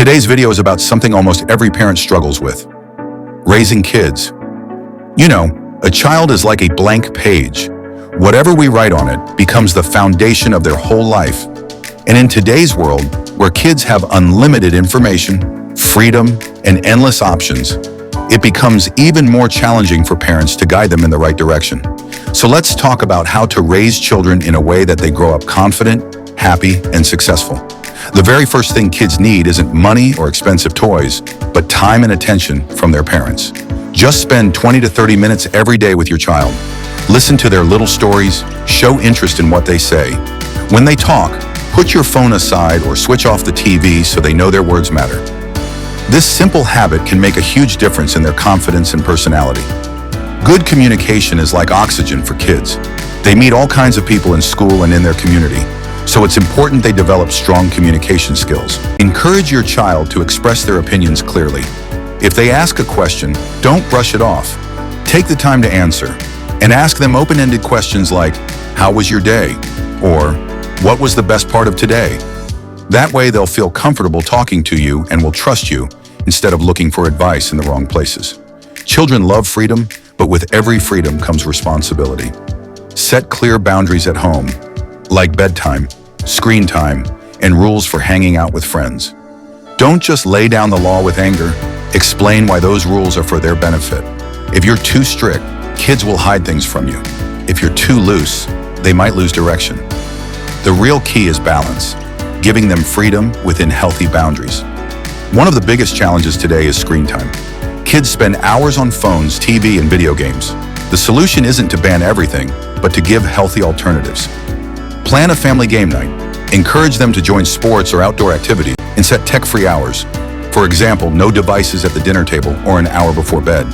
Today's video is about something almost every parent struggles with: raising kids. You know, a child is like a blank page. Whatever we write on it becomes the foundation of their whole life. And in today's world, where kids have unlimited information, freedom, and endless options, it becomes even more challenging for parents to guide them in the right direction. So let's talk about how to raise children in a way that they grow up confident, happy, and successful. The very first thing kids need isn't money or expensive toys, but time and attention from their parents. Just spend 20 to 30 minutes every day with your child. Listen to their little stories, show interest in what they say. When they talk, put your phone aside or switch off the TV so they know their words matter. This simple habit can make a huge difference in their confidence and personality. Good communication is like oxygen for kids. They meet all kinds of people in school and in their community, so it's important they develop strong communication skills. Encourage your child to express their opinions clearly. If they ask a question, don't brush it off. Take the time to answer, and ask them open-ended questions like, "How was your day?" or "What was the best part of today?" That way they'll feel comfortable talking to you and will trust you instead of looking for advice in the wrong places. Children love freedom, but with every freedom comes responsibility. Set clear boundaries at home, like bedtime, screen time, and rules for hanging out with friends. Don't just lay down the law with anger. Explain why those rules are for their benefit. If you're too strict, kids will hide things from you. If you're too loose, they might lose direction. The real key is balance, giving them freedom within healthy boundaries. One of the biggest challenges today is screen time. Kids spend hours on phones, TV, and video games. The solution isn't to ban everything, but to give healthy alternatives. Plan a family game night. Encourage them to join sports or outdoor activities and set tech-free hours. For example, no devices at the dinner table or an hour before bed.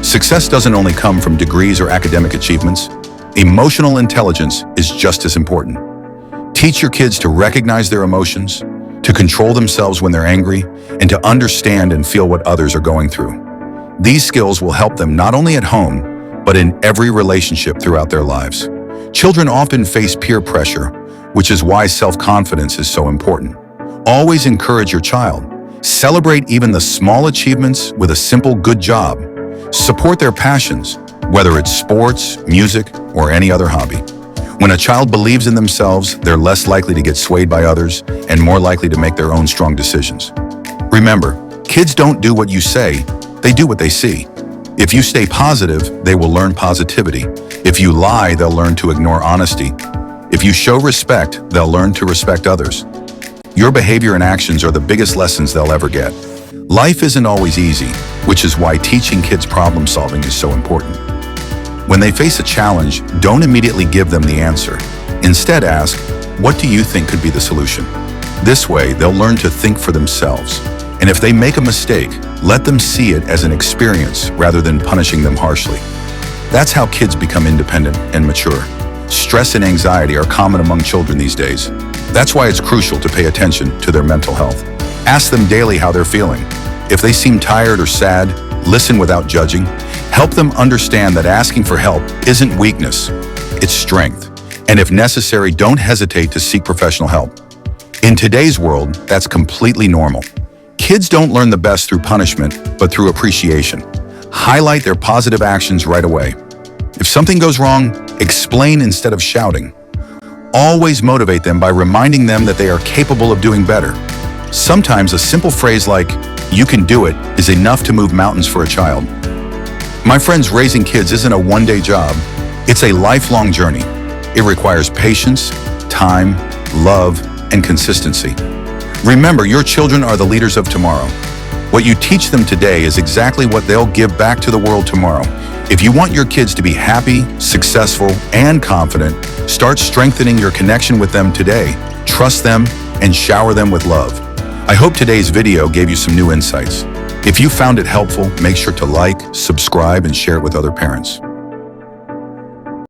Success doesn't only come from degrees or academic achievements. Emotional intelligence is just as important. Teach your kids to recognize their emotions, to control themselves when they're angry, and to understand and feel what others are going through. These skills will help them not only at home, but in every relationship throughout their lives. Children often face peer pressure, which is why self-confidence is so important. Always encourage your child. Celebrate even the small achievements with a simple good job. Support their passions, whether it's sports, music, or any other hobby. When a child believes in themselves, they're less likely to get swayed by others and more likely to make their own strong decisions. Remember, kids don't do what you say, they do what they see. If you stay positive, they will learn positivity. If you lie, they'll learn to ignore honesty. If you show respect, they'll learn to respect others. Your behavior and actions are the biggest lessons they'll ever get. Life isn't always easy, which is why teaching kids problem solving is so important. When they face a challenge, don't immediately give them the answer. Instead ask, "What do you think could be the solution?" This way, they'll learn to think for themselves. And if they make a mistake, let them see it as an experience rather than punishing them harshly. That's how kids become independent and mature. Stress and anxiety are common among children these days. That's why it's crucial to pay attention to their mental health. Ask them daily how they're feeling. If they seem tired or sad, listen without judging. Help them understand that asking for help isn't weakness, it's strength. And if necessary, don't hesitate to seek professional help. In today's world, that's completely normal. Kids don't learn the best through punishment, but through appreciation. Highlight their positive actions right away. If something goes wrong, explain instead of shouting. Always motivate them by reminding them that they are capable of doing better. Sometimes a simple phrase like, "You can do it," is enough to move mountains for a child. My friends, raising kids isn't a one-day job. It's a lifelong journey. It requires patience, time, love, and consistency. Remember, your children are the leaders of tomorrow. What you teach them today is exactly what they'll give back to the world tomorrow. If you want your kids to be happy, successful, and confident, start strengthening your connection with them today. Trust them and shower them with love. I hope today's video gave you some new insights. If you found it helpful, make sure to like, subscribe, and share it with other parents.